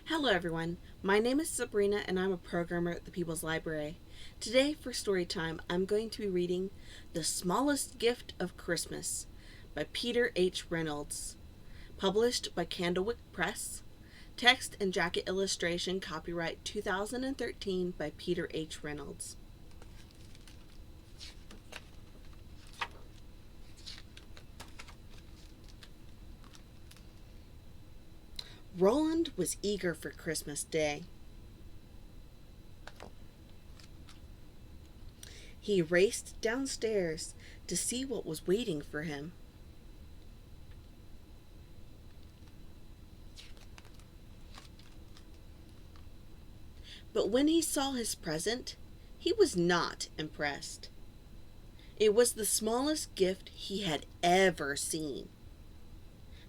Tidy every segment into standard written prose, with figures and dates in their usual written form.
Hello everyone, my name is Sabrena and I'm a programmer at the People's Library. Today for story time I'm going to be reading The Smallest Gift of Christmas by Peter H. Reynolds, published by Candlewick Press. Text and jacket illustration copyright 2013 by Peter H. Reynolds. Roland was eager for Christmas Day. He raced downstairs to see what was waiting for him. But when he saw his present, he was not impressed. It was the smallest gift he had ever seen.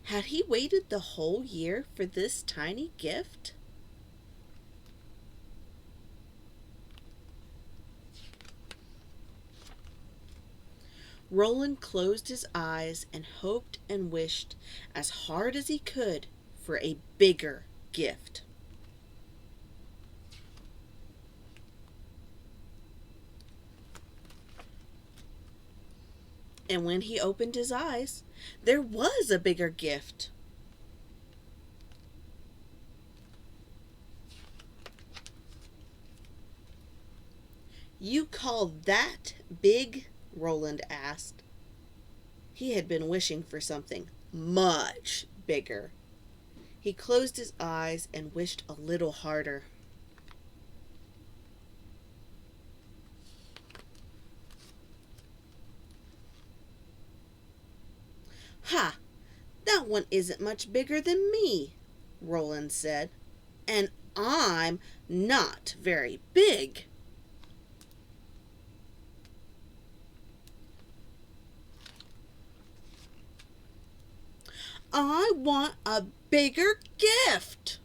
Had he waited the whole year for this tiny gift? Roland closed his eyes and hoped and wished as hard as he could for a bigger gift. And when he opened his eyes, there was a bigger gift. "You call that big?" Roland asked. He had been wishing for something much bigger. He closed his eyes and wished a little harder. "Ha! That one isn't much bigger than me," Roland said. "And I'm not very big." "I want a bigger gift."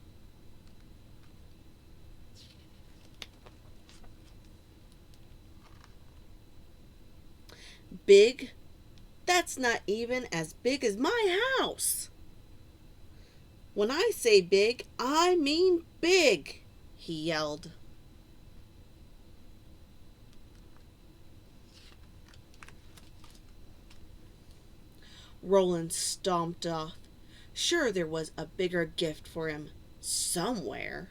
"Big? That's not even as big as my house." "When I say big, I mean big," he yelled. Roland stomped off. Sure, there was a bigger gift for him somewhere.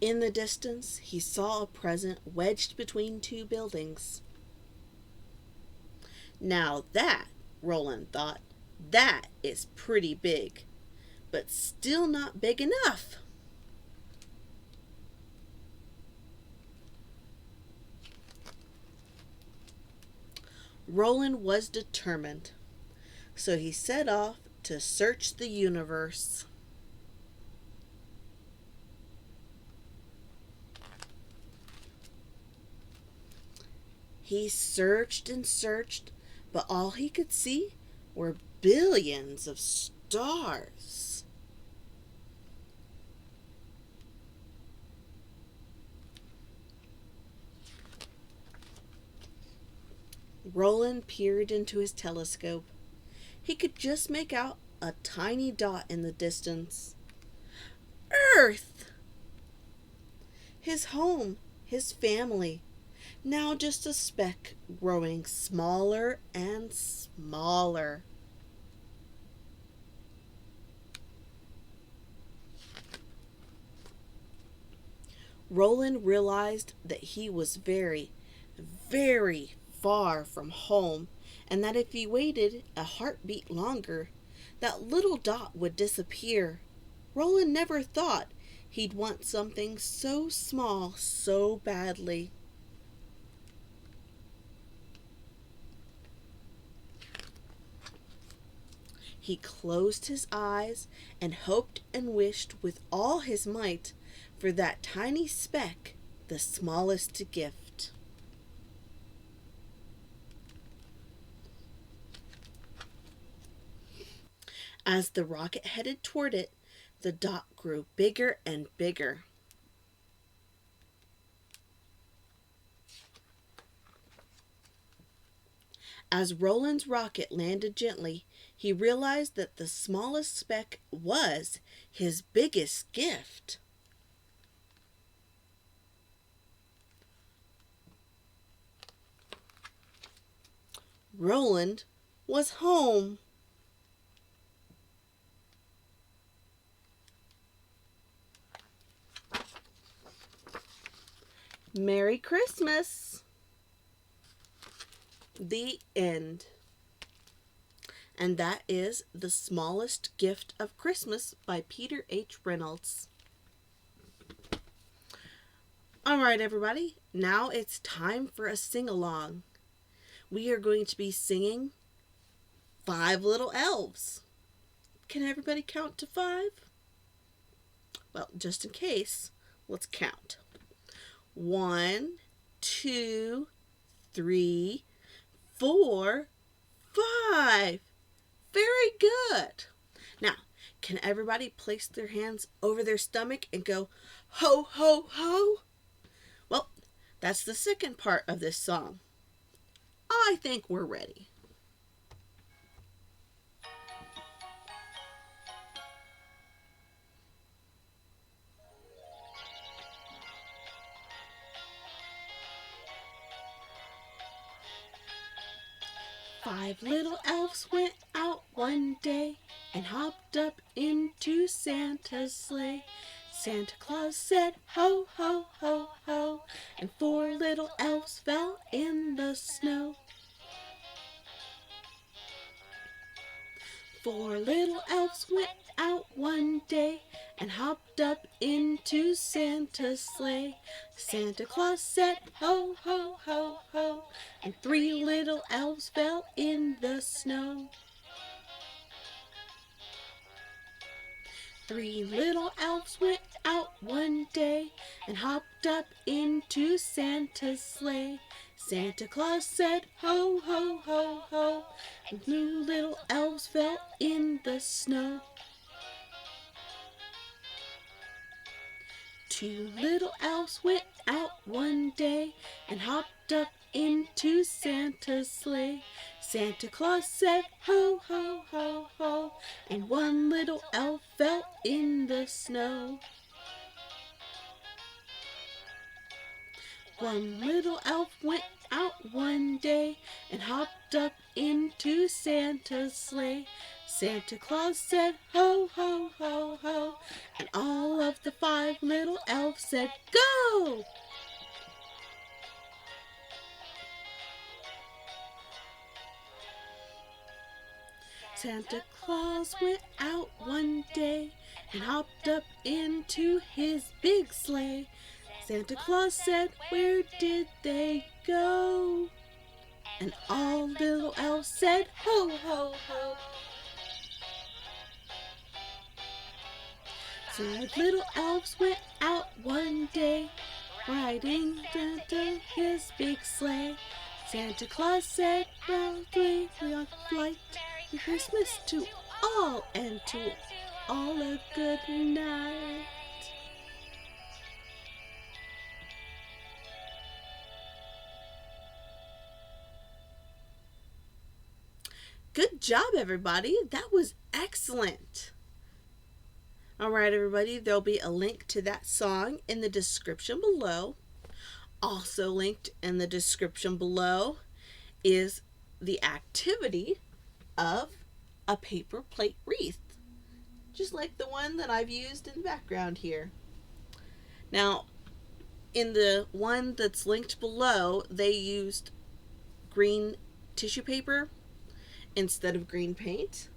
In the distance, he saw a present wedged between two buildings. Now that, Roland thought, that is pretty big, but still not big enough. Roland was determined, so he set off to search the universe. He searched and searched, but all he could see were billions of stars. Roland peered into his telescope. He could just make out a tiny dot in the distance. Earth! His home, his family, now just a speck growing smaller and smaller. Roland realized that he was very, very far from home, and that if he waited a heartbeat longer, that little dot would disappear. Roland never thought he'd want something so small so badly. He closed his eyes and hoped and wished with all his might for that tiny speck, the smallest gift. As the rocket headed toward it, the dot grew bigger and bigger. As Roland's rocket landed gently, he realized that the smallest speck was his biggest gift. Roland was home. Merry Christmas! The end. And that is The Smallest Gift of Christmas by Peter H. Reynolds. Alright, everybody, now it's time for a sing-along. We are going to be singing 5 Little Elves. Can everybody count to 5? Well, just in case, let's count. 1, 2, 3, 4, 5. Very good. Now, can everybody place their hands over their stomach and go, ho, ho, ho? Well, that's the second part of this song. I think we're ready. Five little elves went out one day and hopped up into Santa's sleigh. Santa Claus said, ho, ho, ho, ho, and 4 little elves fell in the snow. 4 little elves went out one day and hopped up into Santa's sleigh. Santa Claus said, ho, ho, ho, ho, and 3 little elves fell in the snow. 3 little elves went out one day and hopped up into Santa's sleigh. Santa Claus said, ho, ho, ho, ho, and 2 little elves fell in the snow. 2 little elves went out one day and hopped up into Santa's sleigh. Santa Claus said, ho, ho, ho, ho, and 1 little elf fell in the snow. 1 little elf went out one day and hopped up into Santa's sleigh. Santa Claus said, ho, ho, ho, ho, and all of the 5 little elves said, go! Santa Claus went out one day and hopped up into his big sleigh. Santa Claus said, where did they go? And all little elves said, ho, ho, ho. 5 little elves went out one day, riding Santa his big sleigh. Santa Claus said, proudly we on flight, Merry Christmas to all, and to all a good night. Good job, everybody. That was excellent. All right, everybody, there'll be a link to that song in the description below. Also linked in the description below is the activity of a paper plate wreath, just like the one that I've used in the background here. Now, in the one that's linked below, they used green tissue paper instead of green paint.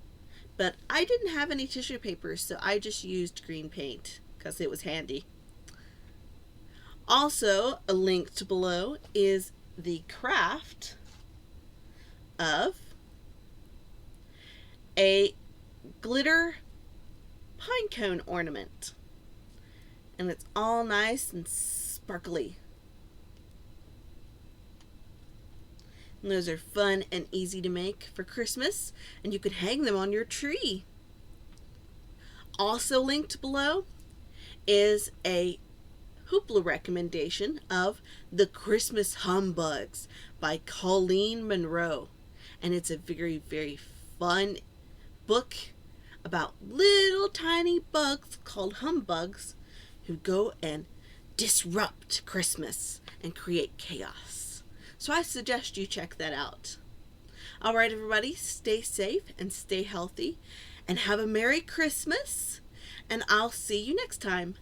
But I didn't have any tissue paper, so I just used green paint because it was handy. Also, linked below is the craft of a glitter pine cone ornament. And it's all nice and sparkly. And those are fun and easy to make for Christmas, and you can hang them on your tree. Also linked below is a Hoopla recommendation of The Christmas Humbugs by Colleen Monroe. and it's a very, very fun book about little tiny bugs called humbugs who go and disrupt Christmas and create chaos. So I suggest you check that out. All right, everybody, stay safe and stay healthy and have a Merry Christmas. And I'll see you next time.